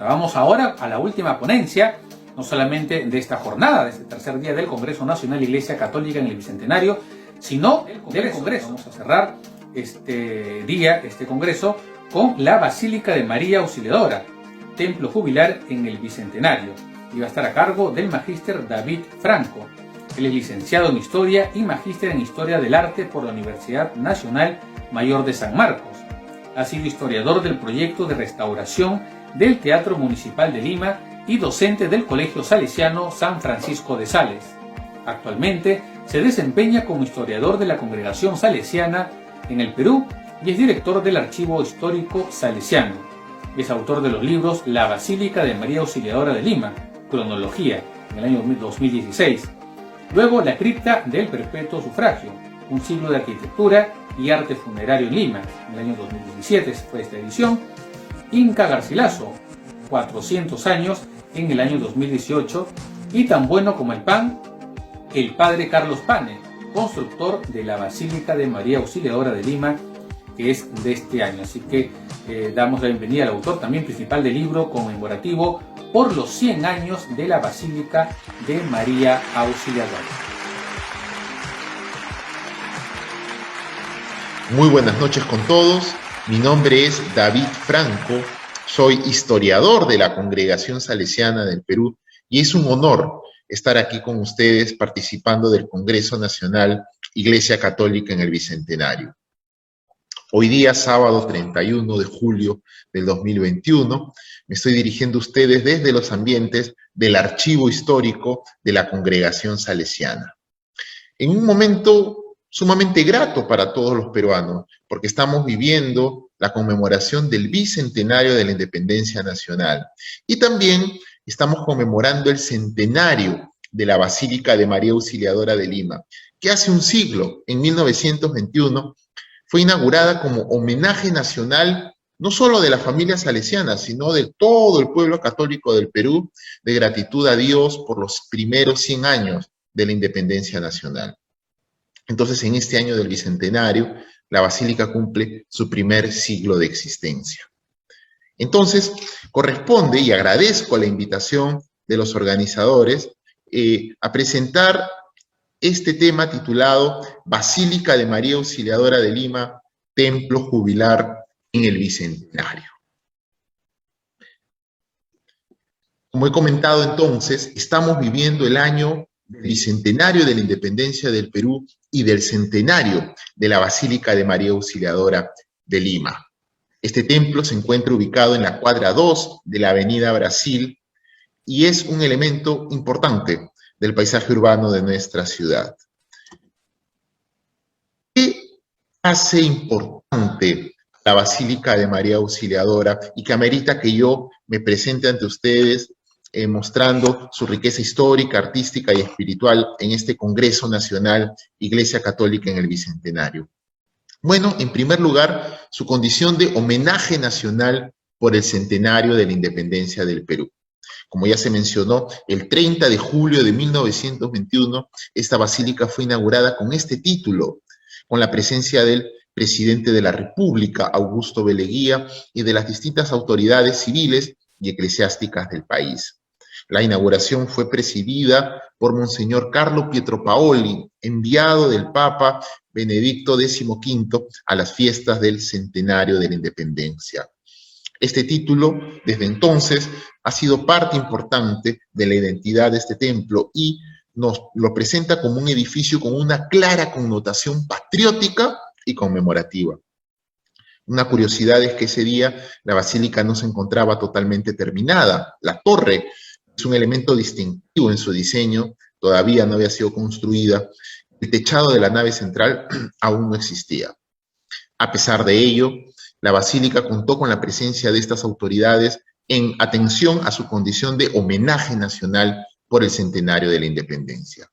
Vamos ahora a la última ponencia, no solamente de esta jornada, de este tercer día del Congreso Nacional Iglesia Católica en el Bicentenario, sino del Congreso. Vamos a cerrar este día, este Congreso, con la Basílica de María Auxiliadora, templo jubilar en el Bicentenario. Y va a estar a cargo del magíster David Franco. Él es licenciado en Historia y magíster en Historia del Arte por la Universidad Nacional Mayor de San Marcos. Ha sido historiador del proyecto de restauración del Teatro Municipal de Lima y docente del Colegio Salesiano San Francisco de Sales. Actualmente se desempeña como historiador de la Congregación Salesiana en el Perú y es director del Archivo Histórico Salesiano. Es autor de los libros La Basílica de María Auxiliadora de Lima, Cronología, en el año 2016. Luego La Cripta del Perpetuo Sufragio, un siglo de arquitectura y arte funerario en Lima, en el año 2017 fue esta edición. Inca Garcilaso, 400 años, en el año 2018, y Tan bueno como el pan, el padre Carlos Pane, constructor de la Basílica de María Auxiliadora de Lima, que es de este año. Así que damos la bienvenida al autor también principal del libro conmemorativo por los 100 años de la Basílica de María Auxiliadora. Muy buenas noches con todos. Mi nombre es David Franco, soy historiador de la Congregación Salesiana del Perú y es un honor estar aquí con ustedes participando del Congreso Nacional Iglesia Católica en el Bicentenario. Hoy día, sábado 31 de julio del 2021, me estoy dirigiendo a ustedes desde los ambientes del Archivo Histórico de la Congregación Salesiana. En un momento sumamente grato para todos los peruanos, porque estamos viviendo la conmemoración del Bicentenario de la Independencia Nacional y también estamos conmemorando el centenario de la Basílica de María Auxiliadora de Lima, que hace un siglo, en 1921, fue inaugurada como homenaje nacional no solo de la familia salesiana, sino de todo el pueblo católico del Perú, de gratitud a Dios por los primeros 100 años de la Independencia Nacional. Entonces, en este año del Bicentenario, la Basílica cumple su primer siglo de existencia. Entonces, corresponde, y agradezco la invitación de los organizadores, a presentar este tema titulado Basílica de María Auxiliadora de Lima, templo jubilar en el Bicentenario. Como he comentado entonces, estamos viviendo el año del Bicentenario de la Independencia del Perú y del centenario de la Basílica de María Auxiliadora de Lima. Este templo se encuentra ubicado en la cuadra 2 de la Avenida Brasil y es un elemento importante del paisaje urbano de nuestra ciudad. ¿Qué hace importante la Basílica de María Auxiliadora y que amerita que yo me presente ante ustedes mostrando su riqueza histórica, artística y espiritual en este Congreso Nacional Iglesia Católica en el Bicentenario? Bueno, en primer lugar, su condición de homenaje nacional por el centenario de la independencia del Perú. Como ya se mencionó, el 30 de julio de 1921, esta basílica fue inaugurada con este título, con la presencia del presidente de la República, Augusto B. Leguía, y de las distintas autoridades civiles y eclesiásticas del país. La inauguración fue presidida por Monseñor Carlo Pietro Paoli, enviado del Papa Benedicto XV a las fiestas del centenario de la independencia. Este título, desde entonces, ha sido parte importante de la identidad de este templo y nos lo presenta como un edificio con una clara connotación patriótica y conmemorativa. Una curiosidad es que ese día la basílica no se encontraba totalmente terminada. La torre es un elemento distintivo en su diseño, todavía no había sido construida. El techado de la nave central aún no existía. A pesar de ello, la basílica contó con la presencia de estas autoridades en atención a su condición de homenaje nacional por el centenario de la independencia.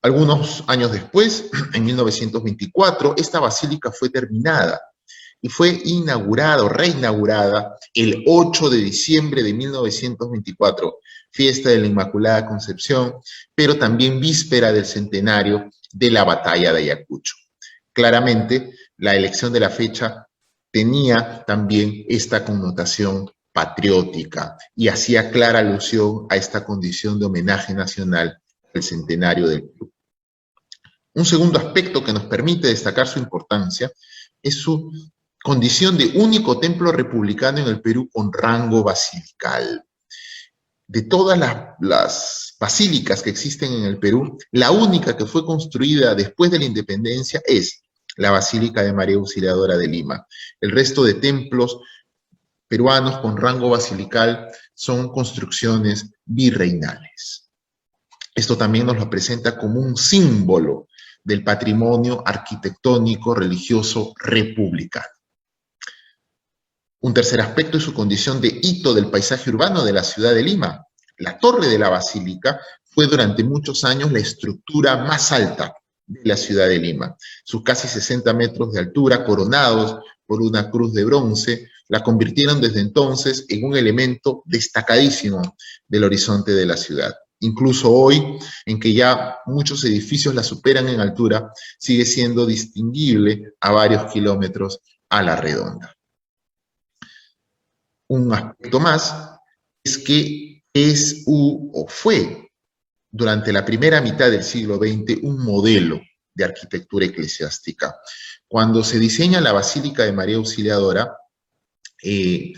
Algunos años después, en 1924, esta basílica fue terminada y fue inaugurada o reinaugurada el 8 de diciembre de 1924, fiesta de la Inmaculada Concepción, pero también víspera del centenario de la batalla de Ayacucho. Claramente, la elección de la fecha tenía también esta connotación patriótica, y hacía clara alusión a esta condición de homenaje nacional del centenario del Perú. Un segundo aspecto que nos permite destacar su importancia es su condición de único templo republicano en el Perú con rango basilical. De todas las basílicas que existen en el Perú, la única que fue construida después de la independencia es la Basílica de María Auxiliadora de Lima. El resto de templos peruanos con rango basilical son construcciones virreinales. Esto también nos lo presenta como un símbolo del patrimonio arquitectónico religioso republicano. Un tercer aspecto es su condición de hito del paisaje urbano de la ciudad de Lima. La torre de la basílica fue durante muchos años la estructura más alta de la ciudad de Lima. Sus casi 60 metros de altura, coronados por una cruz de bronce, la convirtieron desde entonces en un elemento destacadísimo del horizonte de la ciudad. Incluso hoy, en que ya muchos edificios la superan en altura, sigue siendo distinguible a varios kilómetros a la redonda. Un aspecto más es que fue durante la primera mitad del siglo XX un modelo de arquitectura eclesiástica. Cuando se diseña la Basílica de María Auxiliadora, el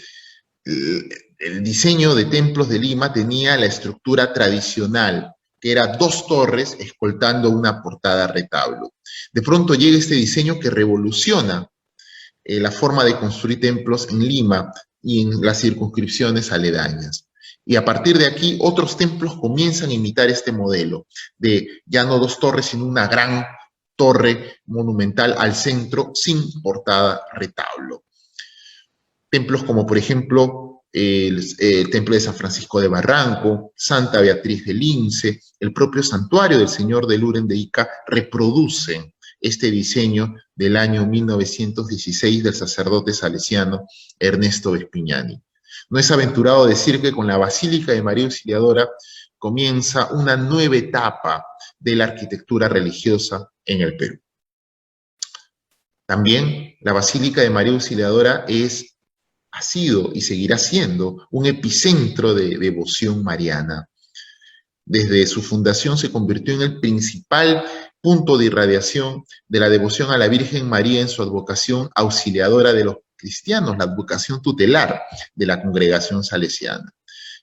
diseño de templos de Lima tenía la estructura tradicional, que era 2 torres escoltando una portada retablo. De pronto llega este diseño que revoluciona la forma de construir templos en Lima y en las circunscripciones aledañas. Y a partir de aquí, otros templos comienzan a imitar este modelo de ya no 2 torres, sino una gran torre monumental al centro sin portada retablo. Templos como, por ejemplo, el Templo de San Francisco de Barranco, Santa Beatriz del Lince, el propio Santuario del Señor de Luren de Ica, reproducen este diseño del año 1916 del sacerdote salesiano Ernesto Vespignani. No es aventurado decir que con la Basílica de María Auxiliadora comienza una nueva etapa de la arquitectura religiosa en el Perú. También la Basílica de María Auxiliadora ha sido y seguirá siendo un epicentro de devoción mariana. Desde su fundación se convirtió en el principal punto de irradiación de la devoción a la Virgen María en su advocación auxiliadora de los cristianos, la advocación tutelar de la congregación salesiana.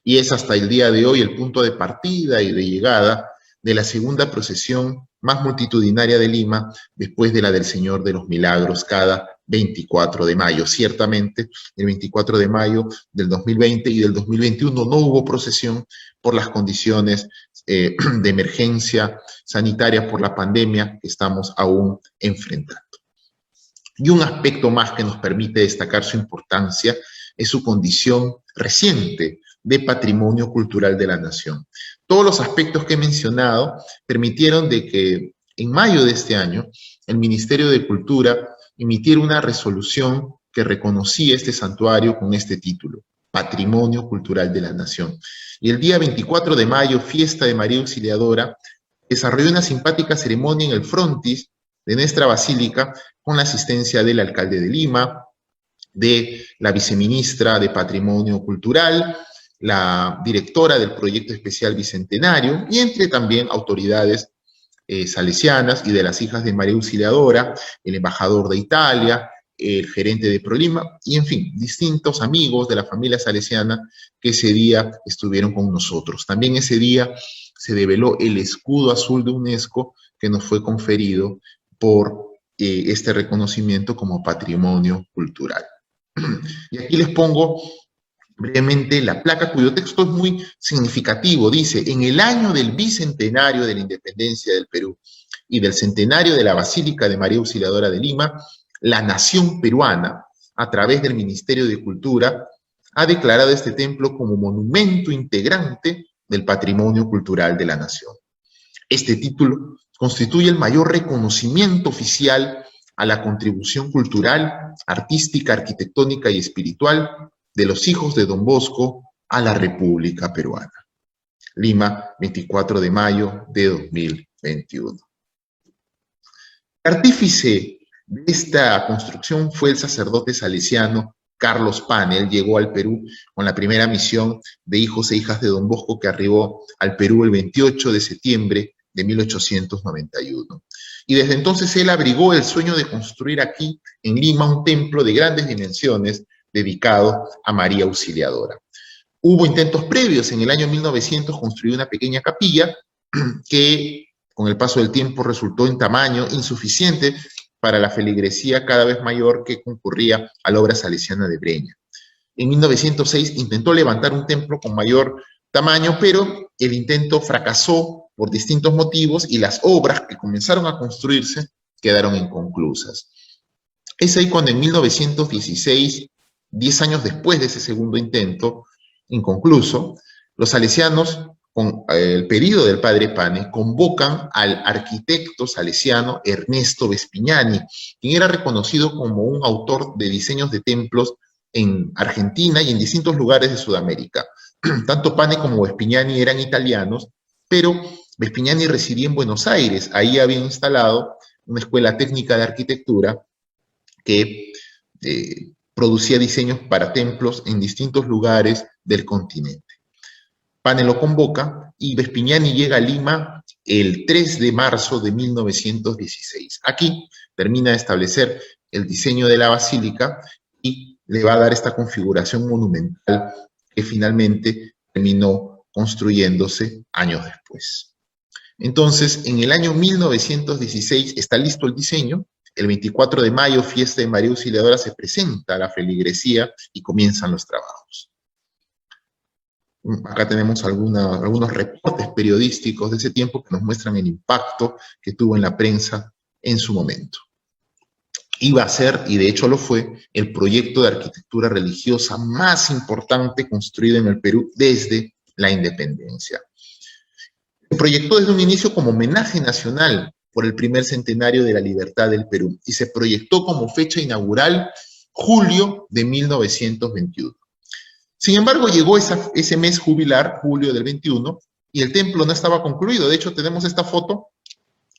Y es hasta el día de hoy el punto de partida y de llegada de la segunda procesión más multitudinaria de Lima, después de la del Señor de los Milagros, cada 24 de mayo. Ciertamente, el 24 de mayo del 2020 y del 2021 no hubo procesión por las condiciones de emergencia sanitaria por la pandemia que estamos aún enfrentando. Y un aspecto más que nos permite destacar su importancia es su condición reciente de patrimonio cultural de la nación. Todos los aspectos que he mencionado permitieron de que en mayo de este año el Ministerio de Cultura emitiera una resolución que reconocía este santuario con este título, Patrimonio Cultural de la Nación. Y el día 24 de mayo, fiesta de María Auxiliadora, desarrolló una simpática ceremonia en el frontis de nuestra basílica con la asistencia del alcalde de Lima, de la viceministra de Patrimonio Cultural, la directora del Proyecto Especial Bicentenario y entre también autoridades salesianas y de las hijas de María Auxiliadora, el embajador de Italia, el gerente de ProLima y, en fin, distintos amigos de la familia salesiana que ese día estuvieron con nosotros. También ese día se develó el escudo azul de UNESCO que nos fue conferido por este reconocimiento como patrimonio cultural. Y aquí les pongo brevemente la placa cuyo texto es muy significativo. Dice, en el año del bicentenario de la independencia del Perú y del centenario de la Basílica de María Auxiliadora de Lima, la nación peruana, a través del Ministerio de Cultura, ha declarado este templo como monumento integrante del patrimonio cultural de la nación. Este título constituye el mayor reconocimiento oficial a la contribución cultural, artística, arquitectónica y espiritual de los hijos de Don Bosco a la República Peruana. Lima, 24 de mayo de 2021. El artífice de esta construcción fue el sacerdote salesiano Carlos Pane. Él llegó al Perú con la primera misión de hijos e hijas de Don Bosco, que arribó al Perú el 28 de septiembre de 1891. Y desde entonces él abrigó el sueño de construir aquí, en Lima, un templo de grandes dimensiones dedicado a María Auxiliadora. Hubo intentos previos. En el año 1900 construyó una pequeña capilla que con el paso del tiempo resultó en tamaño insuficiente para la feligresía cada vez mayor que concurría a la obra salesiana de Breña. En 1906 intentó levantar un templo con mayor tamaño, pero el intento fracasó por distintos motivos y las obras que comenzaron a construirse quedaron inconclusas. Es ahí cuando en 1916, 10 años después de ese segundo intento inconcluso, los salesianos, con el pedido del padre Pane, convocan al arquitecto salesiano Ernesto Vespignani, quien era reconocido como un autor de diseños de templos en Argentina y en distintos lugares de Sudamérica. Tanto Pane como Vespignani eran italianos, pero Vespignani residía en Buenos Aires. Ahí había instalado una escuela técnica de arquitectura que producía diseños para templos en distintos lugares del continente. Pane lo convoca y Vespignani llega a Lima el 3 de marzo de 1916. Aquí termina de establecer el diseño de la basílica y le va a dar esta configuración monumental que finalmente terminó construyéndose años después. Entonces, en el año 1916 está listo el diseño. El 24 de mayo, fiesta de María Auxiliadora, se presenta a la feligresía y comienzan los trabajos. Acá tenemos algunos reportes periodísticos de ese tiempo que nos muestran el impacto que tuvo en la prensa en su momento. Iba a ser, y de hecho lo fue, el proyecto de arquitectura religiosa más importante construido en el Perú desde la independencia. Se proyectó desde un inicio como homenaje nacional por el primer centenario de la libertad del Perú y se proyectó como fecha inaugural julio de 1921. Sin embargo, llegó ese mes jubilar, julio del 21, y el templo no estaba concluido. De hecho, tenemos esta foto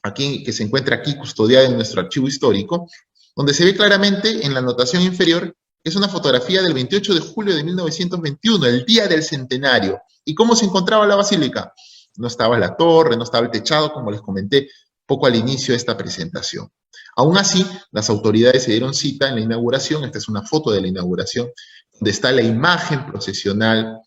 aquí, que se encuentra aquí custodiada en nuestro archivo histórico, donde se ve claramente en la anotación inferior que es una fotografía del 28 de julio de 1921, el día del centenario. ¿Y cómo se encontraba la basílica? No estaba la torre, no estaba el techado, como les comenté poco al inicio de esta presentación. Aún así, las autoridades se dieron cita en la inauguración. Esta es una foto de la inauguración, donde está la imagen procesional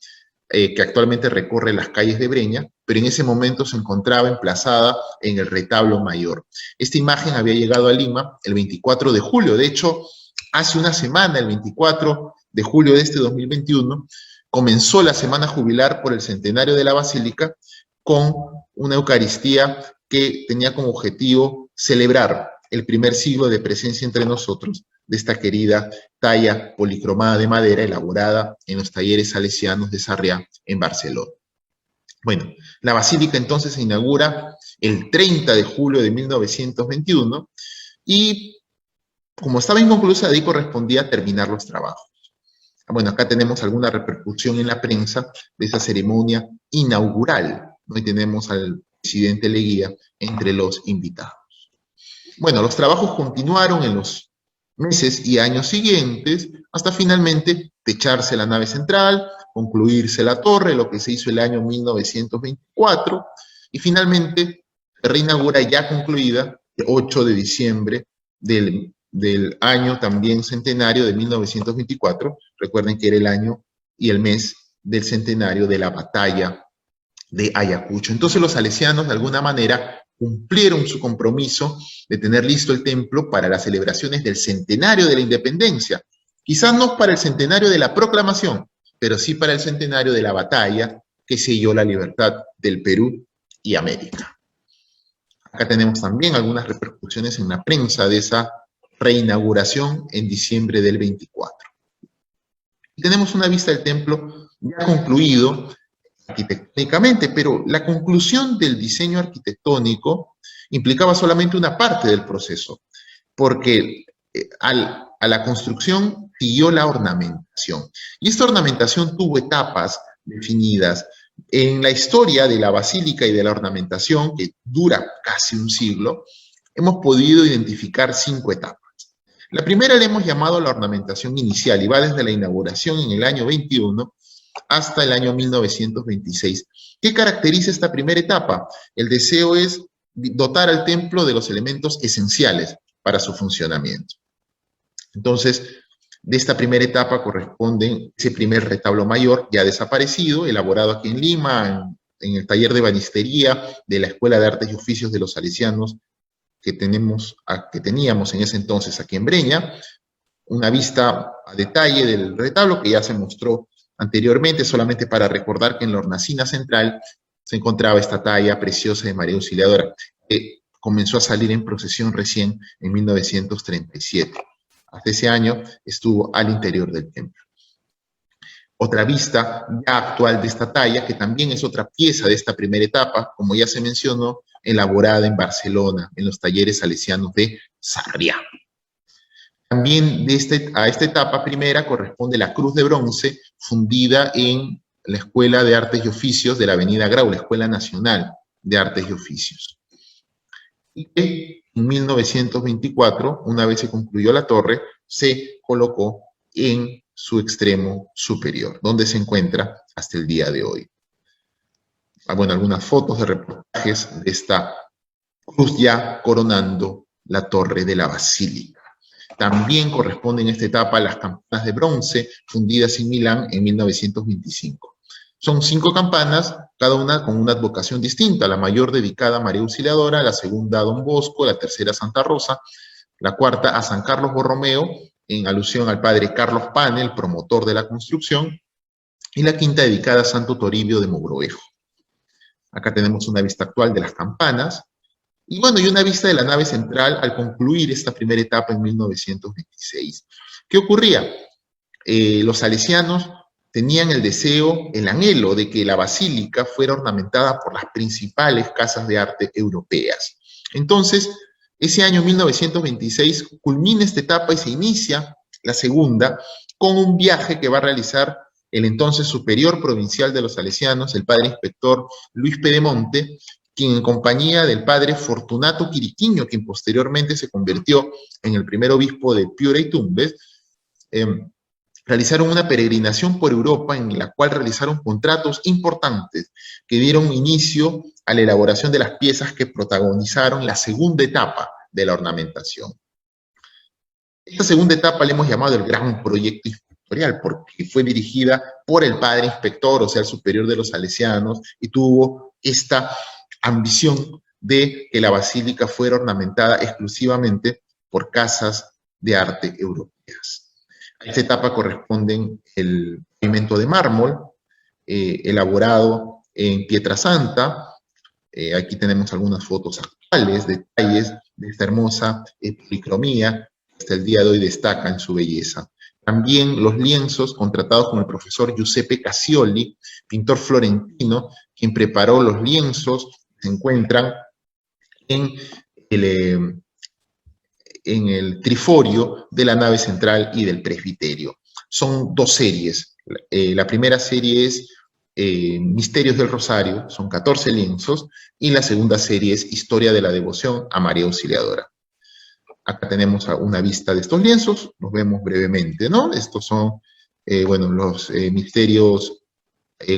que actualmente recorre las calles de Breña, pero en ese momento se encontraba emplazada en el retablo mayor. Esta imagen había llegado a Lima el 24 de julio. De hecho, hace una semana, el 24 de julio de este 2021, comenzó la semana jubilar por el centenario de la Basílica con una Eucaristía que tenía como objetivo celebrar el primer siglo de presencia entre nosotros de esta querida talla policromada de madera elaborada en los talleres salesianos de Sarriá, en Barcelona. Bueno, la basílica entonces se inaugura el 30 de julio de 1921 y, como estaba inconclusa, de ahí correspondía terminar los trabajos. Bueno, acá tenemos alguna repercusión en la prensa de esa ceremonia inaugural. Hoy tenemos al presidente Leguía entre los invitados. Bueno, los trabajos continuaron en los meses y años siguientes hasta finalmente techarse la nave central, concluirse la torre, lo que se hizo el año 1924, y finalmente se reinaugura ya concluida el 8 de diciembre del año también centenario de 1924. Recuerden que era el año y el mes del centenario de la batalla de Ayacucho. Entonces los salesianos de alguna manera cumplieron su compromiso de tener listo el templo para las celebraciones del centenario de la independencia. Quizás no para el centenario de la proclamación, pero sí para el centenario de la batalla que selló la libertad del Perú y América. Acá tenemos también algunas repercusiones en la prensa de esa reinauguración en diciembre del 24. Y tenemos una vista del templo ya concluido arquitectónicamente, pero la conclusión del diseño arquitectónico implicaba solamente una parte del proceso, porque a la construcción siguió la ornamentación. Y esta ornamentación tuvo etapas definidas. En la historia de la basílica y de la ornamentación, que dura casi un siglo, hemos podido identificar 5 etapas. La primera le hemos llamado la ornamentación inicial y va desde la inauguración en el año 21 hasta el año 1926. ¿Qué caracteriza esta primera etapa? El deseo es dotar al templo de los elementos esenciales para su funcionamiento. Entonces, de esta primera etapa corresponde ese primer retablo mayor, ya desaparecido, elaborado aquí en Lima, en el taller de banistería de la Escuela de Artes y Oficios de los Salesianos que teníamos en ese entonces aquí en Breña. Una vista a detalle del retablo que ya se mostró anteriormente, solamente para recordar que en la hornacina central se encontraba esta talla preciosa de María Auxiliadora, que comenzó a salir en procesión recién en 1937. Hasta ese año estuvo al interior del templo. Otra vista ya actual de esta talla, que también es otra pieza de esta primera etapa, como ya se mencionó, elaborada en Barcelona, en los talleres salesianos de Sarriá. También a esta etapa primera corresponde la cruz de bronce fundida en la Escuela de Artes y Oficios de la Avenida Grau, la Escuela Nacional de Artes y Oficios. Y que en 1924, una vez se concluyó la torre, se colocó en su extremo superior, donde se encuentra hasta el día de hoy. Bueno, algunas fotos de reportajes de esta cruz ya coronando la torre de la basílica. También corresponden a esta etapa las campanas de bronce fundidas en Milán en 1925. Son 5 campanas, cada una con una advocación distinta, la mayor dedicada a María Auxiliadora, la segunda a Don Bosco, la tercera a Santa Rosa, la cuarta a San Carlos Borromeo, en alusión al padre Carlos Pane, el promotor de la construcción, y la quinta dedicada a Santo Toribio de Mogrovejo. Acá tenemos una vista actual de las campanas, y bueno, y una vista de la nave central al concluir esta primera etapa en 1926. ¿Qué ocurría? Los salesianos tenían el deseo, el anhelo de que la basílica fuera ornamentada por las principales casas de arte europeas. Entonces, ese año 1926 culmina esta etapa y se inicia la segunda con un viaje que va a realizar el entonces superior provincial de los salesianos, el padre inspector Luis Pedemonte, quien en compañía del padre Fortunato Quiriquiño, quien posteriormente se convirtió en el primer obispo de Piura y Tumbes, realizaron una peregrinación por Europa en la cual realizaron contratos importantes que dieron inicio a la elaboración de las piezas que protagonizaron la segunda etapa de la ornamentación. Esta segunda etapa le hemos llamado el gran proyecto inspectorial porque fue dirigida por el padre inspector, o sea, el superior de los salesianos, y tuvo esta ambición de que la basílica fuera ornamentada exclusivamente por casas de arte europeas. A esta etapa corresponden el pavimento de mármol, elaborado en Pietrasanta. Aquí tenemos algunas fotos actuales, detalles de esta hermosa policromía, que hasta el día de hoy destaca en su belleza. También los lienzos contratados con el profesor Giuseppe Cassioli, pintor florentino, quien preparó los lienzos, se encuentran en el triforio de la nave central y del presbiterio. Son 2 series. La primera serie es Misterios del Rosario, son 14 lienzos, y la segunda serie es Historia de la Devoción a María Auxiliadora. Acá tenemos una vista de estos lienzos, los vemos brevemente, ¿no? Estos son, bueno, los misterios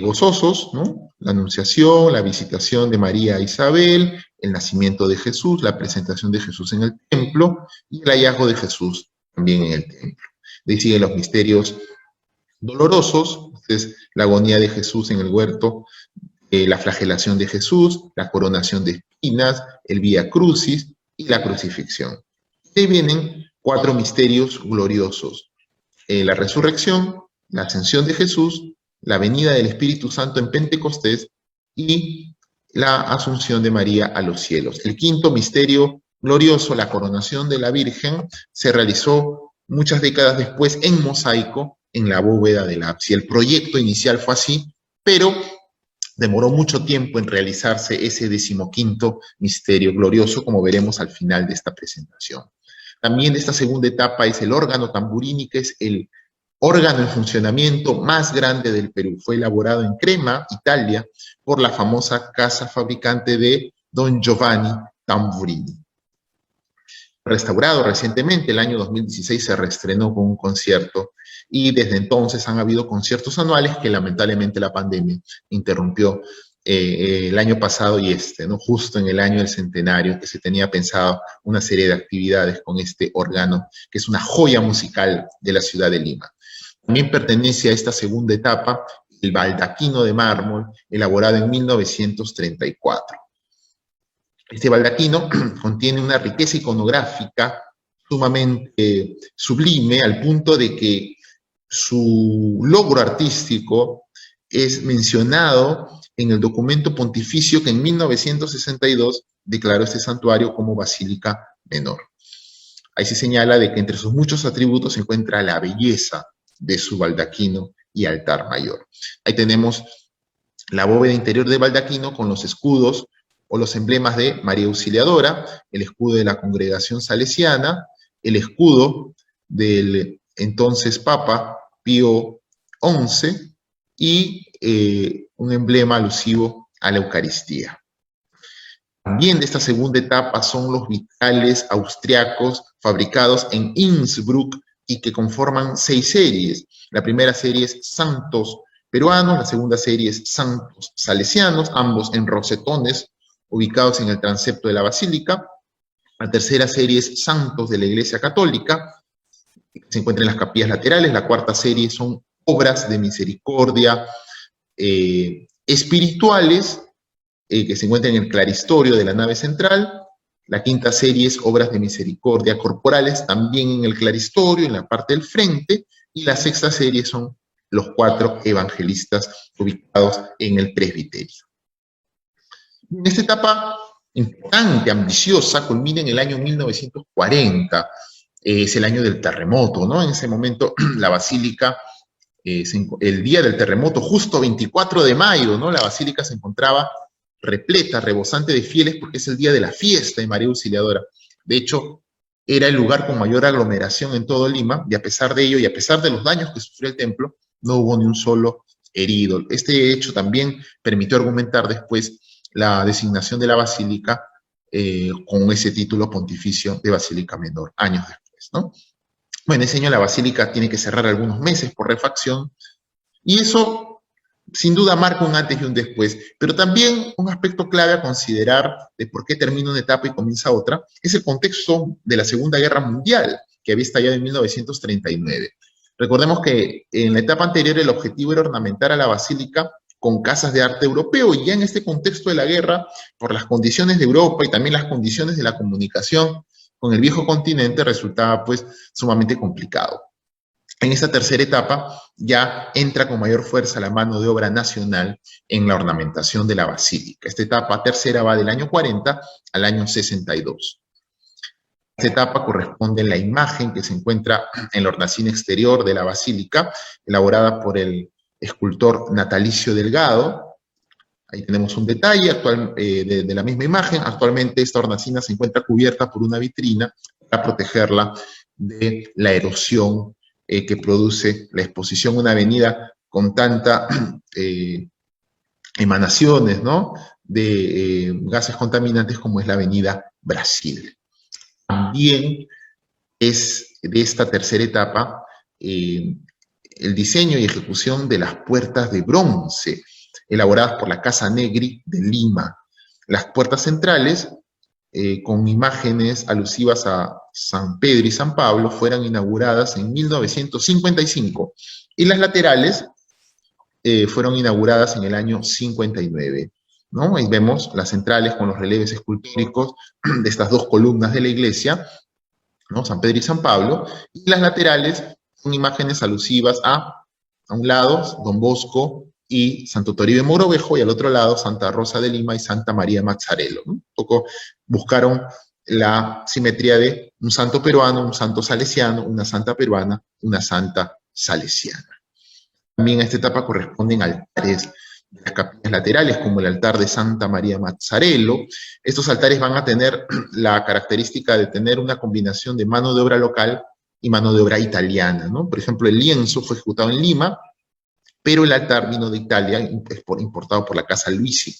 gozosos, ¿no? La Anunciación, la visitación de María a Isabel, el nacimiento de Jesús, la presentación de Jesús en el templo y el hallazgo de Jesús también en el templo. De ahí siguen los misterios dolorosos, es la agonía de Jesús en el huerto, la flagelación de Jesús, la coronación de espinas, el Vía Crucis y la crucifixión. De ahí vienen 4 misterios gloriosos: la resurrección, la ascensión de Jesús, la venida del Espíritu Santo en Pentecostés y la asunción de María a los cielos. El quinto misterio glorioso, la coronación de la Virgen, se realizó muchas décadas después en mosaico en la bóveda del ábside. El proyecto inicial fue así, pero demoró mucho tiempo en realizarse ese 15º misterio glorioso, como veremos al final de esta presentación. También de esta segunda etapa es el órgano Tamburini, que es el órgano en funcionamiento más grande del Perú. Fue elaborado en Crema, Italia, por la famosa casa fabricante de Don Giovanni Tamburini. restaurado recientemente, el año 2016 se reestrenó con un concierto y desde entonces han habido conciertos anuales que lamentablemente la pandemia interrumpió el año pasado y ¿no? Justo en el año del centenario que se tenía pensado una serie de actividades con este órgano que es una joya musical de la ciudad de Lima. También pertenece a esta segunda etapa el baldaquino de mármol elaborado en 1934. Este baldaquino contiene una riqueza iconográfica sumamente sublime al punto de que su logro artístico es mencionado en el documento pontificio que en 1962 declaró este santuario como basílica menor. Ahí se señala de que entre sus muchos atributos se encuentra la belleza de su baldaquino y altar mayor. Ahí tenemos la bóveda interior del baldaquino con los escudos o los emblemas de María Auxiliadora, el escudo de la congregación salesiana, el escudo del entonces Papa Pío XI y un emblema alusivo a la Eucaristía. También de esta segunda etapa son los vitrales austriacos fabricados en Innsbruck y que conforman 6 series. La primera serie es Santos peruanos, la segunda serie es Santos salesianos, ambos en rosetones ubicados en el transepto de la basílica. La tercera serie es Santos de la Iglesia Católica, que se encuentra en las capillas laterales. La cuarta serie son obras de misericordia espirituales, que se encuentran en el claristorio de la nave central. La quinta serie es obras de misericordia corporales, también en el claristorio, en la parte del frente. Y la sexta serie son los 4 evangelistas ubicados en el presbiterio. En esta etapa importante, ambiciosa, culmina en el año 1940, es el año del terremoto, ¿no? En ese momento la basílica, el día del terremoto, justo 24 de mayo, ¿no? La basílica se encontraba repleta, rebosante de fieles, porque es el día de la fiesta de María Auxiliadora. De hecho, era el lugar con mayor aglomeración en todo Lima, y a pesar de ello, y a pesar de los daños que sufrió el templo, no hubo ni un solo herido. Este hecho también permitió argumentar después la designación de la basílica con ese título pontificio de basílica menor, años después, ¿no? Bueno, ese año la basílica tiene que cerrar algunos meses por refacción, y eso sin duda marca un antes y un después, pero también un aspecto clave a considerar de por qué termina una etapa y comienza otra, es el contexto de la Segunda Guerra Mundial, que había estallado en 1939. Recordemos que en la etapa anterior el objetivo era ornamentar a la basílica con casas de arte europeo, y ya en este contexto de la guerra, por las condiciones de Europa y también las condiciones de la comunicación con el viejo continente, resultaba pues sumamente complicado. En esta tercera etapa ya entra con mayor fuerza la mano de obra nacional en la ornamentación de la basílica. Esta etapa tercera va del año 40 al año 62. Esta etapa corresponde a la imagen que se encuentra en la hornacina exterior de la basílica, elaborada por el escultor Natalicio Delgado. Ahí tenemos un detalle de la misma imagen. Actualmente esta hornacina se encuentra cubierta por una vitrina para protegerla de la erosión que produce la exposición a una avenida con tanta emanaciones, ¿no?, de gases contaminantes como es la avenida Brasil. También es de esta tercera etapa el diseño y ejecución de las puertas de bronce, elaboradas por la Casa Negri de Lima. Las puertas centrales, con imágenes alusivas a San Pedro y San Pablo, fueron inauguradas en 1955, y las laterales fueron inauguradas en el año 59. ¿No? Ahí vemos las centrales con los relieves escultóricos de estas 2 columnas de la iglesia, ¿no?, San Pedro y San Pablo, y las laterales son imágenes alusivas a un lado, Don Bosco y Santo Toribio Mogrovejo, y al otro lado, Santa Rosa de Lima y Santa María Mazzarello, ¿no? Un poco buscaron la simetría de un santo peruano, un santo salesiano, una santa peruana, una santa salesiana. También a esta etapa corresponden altares de las capillas laterales, como el altar de Santa María Mazzarello. Estos altares van a tener la característica de tener una combinación de mano de obra local y mano de obra italiana, ¿no? Por ejemplo, el lienzo fue ejecutado en Lima, pero el altar vino de Italia, importado por la Casa Luisi.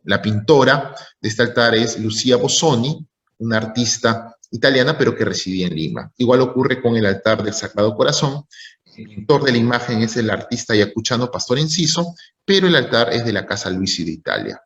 La pintora de este altar es Lucia Bosoni, una artista italiana, pero que residía en Lima. Igual ocurre con el altar del Sagrado Corazón. El pintor de la imagen es el artista ayacuchano Pastor Enciso, pero el altar es de la Casa Luisi de Italia.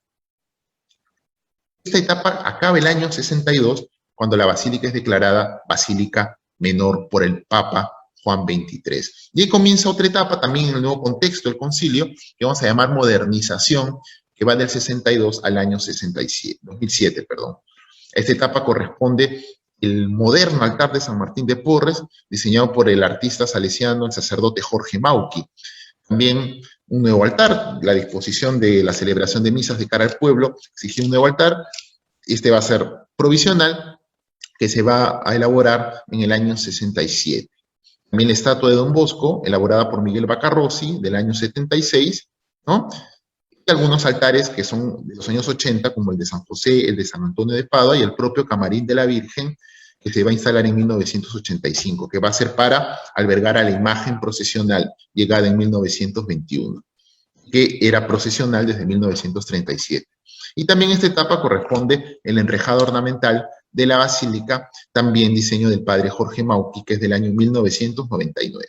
Esta etapa acaba el año 62, cuando la basílica es declarada basílica menor por el Papa Juan XXIII. Y ahí comienza otra etapa, también en el nuevo contexto del concilio, que vamos a llamar modernización, que va del 62 al año 2007. Esta etapa corresponde el moderno altar de San Martín de Porres, diseñado por el artista salesiano, el sacerdote Jorge Mauqui. También un nuevo altar, la disposición de la celebración de misas de cara al pueblo exigió un nuevo altar. Este va a ser provisional, que se va a elaborar en el año 67. También la estatua de Don Bosco, elaborada por Miguel Bacarrossi, del año 76, ¿no? Y algunos altares que son de los años 80, como el de San José, el de San Antonio de Padua y el propio Camarín de la Virgen, que se va a instalar en 1985, que va a ser para albergar a la imagen procesional llegada en 1921, que era procesional desde 1937. Y también esta etapa corresponde el enrejado ornamental de la basílica, también diseño del padre Jorge Mauqui, que es del año 1999.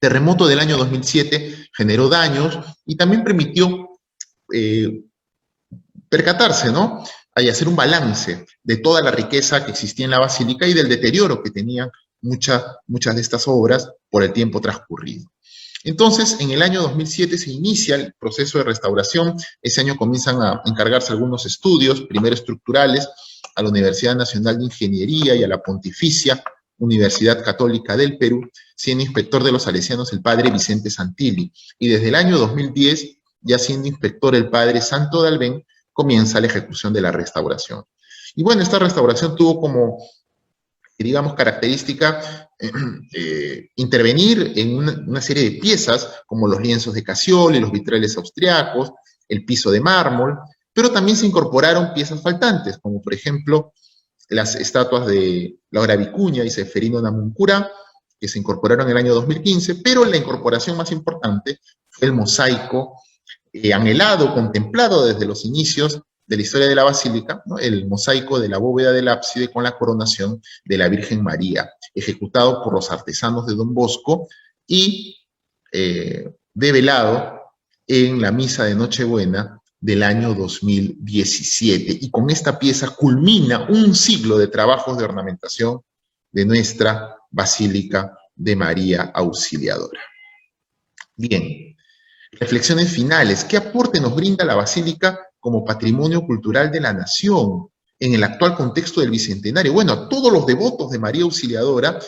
Terremoto del año 2007 generó daños y también permitió percatarse, ¿no? Y hacer un balance de toda la riqueza que existía en la basílica y del deterioro que tenían muchas de estas obras por el tiempo transcurrido. Entonces, en el año 2007 se inicia el proceso de restauración. Ese año comienzan a encargarse algunos estudios, primero estructurales, a la Universidad Nacional de Ingeniería y a la Pontificia Universidad Católica del Perú, siendo inspector de los salesianos el padre Vicente Santilli. Y desde el año 2010, ya siendo inspector el padre Santo de Albén, comienza la ejecución de la restauración. Y bueno, esta restauración tuvo como, digamos, característica intervenir en una serie de piezas, como los lienzos de Cassioli, los vitrales austriacos, el piso de mármol, pero también se incorporaron piezas faltantes, como por ejemplo las estatuas de Laura Vicuña y Seferino Namuncurá, que se incorporaron en el año 2015, pero la incorporación más importante fue el mosaico anhelado, contemplado desde los inicios de la historia de la basílica, ¿no? El mosaico de la bóveda del ábside con la coronación de la Virgen María, ejecutado por los artesanos de Don Bosco y develado en la misa de Nochebuena del año 2017. Y con esta pieza culmina un siglo de trabajos de ornamentación de nuestra Basílica de María Auxiliadora. Bien, reflexiones finales. ¿Qué aporte nos brinda la Basílica como patrimonio cultural de la nación en el actual contexto del Bicentenario? Bueno, a todos los devotos de María Auxiliadora,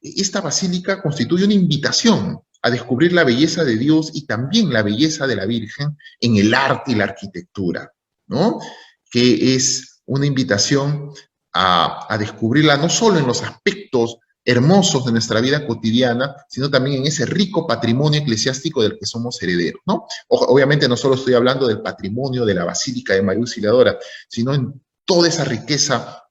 esta basílica constituye una invitación a descubrir la belleza de Dios y también la belleza de la Virgen en el arte y la arquitectura, ¿no? Que es una invitación a descubrirla no solo en los aspectos hermosos de nuestra vida cotidiana, sino también en ese rico patrimonio eclesiástico del que somos herederos, ¿no? Obviamente no solo estoy hablando del patrimonio de la Basílica de María Auxiliadora, sino en toda esa riqueza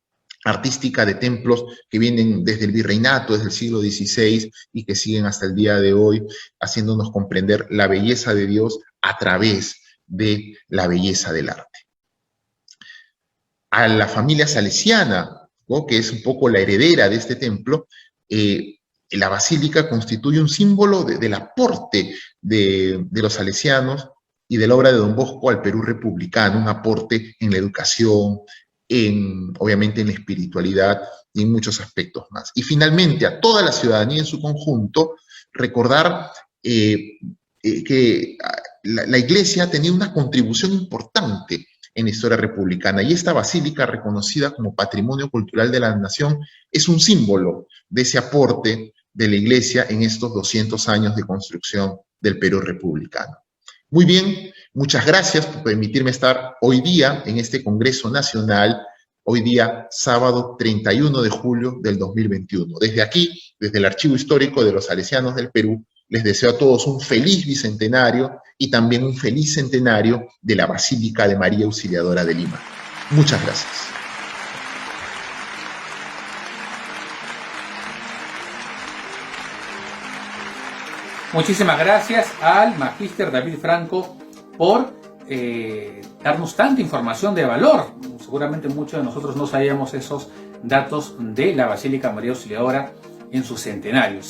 artística de templos que vienen desde el virreinato, desde el siglo XVI, y que siguen hasta el día de hoy, haciéndonos comprender la belleza de Dios a través de la belleza del arte. A la familia salesiana, ¿no?, que es un poco la heredera de este templo, la basílica constituye un símbolo del aporte de los salesianos y de la obra de Don Bosco al Perú republicano, un aporte en la educación, obviamente en la espiritualidad y en muchos aspectos más. Y finalmente, a toda la ciudadanía en su conjunto, recordar que la Iglesia ha tenido una contribución importante en la historia republicana, y esta basílica, reconocida como Patrimonio Cultural de la Nación, es un símbolo de ese aporte de la Iglesia en estos 200 años de construcción del Perú republicano. Muy bien, muchas gracias por permitirme estar hoy día en este Congreso Nacional, hoy día sábado 31 de julio del 2021. Desde aquí, desde el Archivo Histórico de los Salesianos del Perú, les deseo a todos un feliz bicentenario y también un feliz centenario de la Basílica de María Auxiliadora de Lima. Muchas gracias. Muchísimas gracias al magíster David Franco por darnos tanta información de valor. Seguramente muchos de nosotros no sabíamos esos datos de la Basílica María Auxiliadora en su centenario.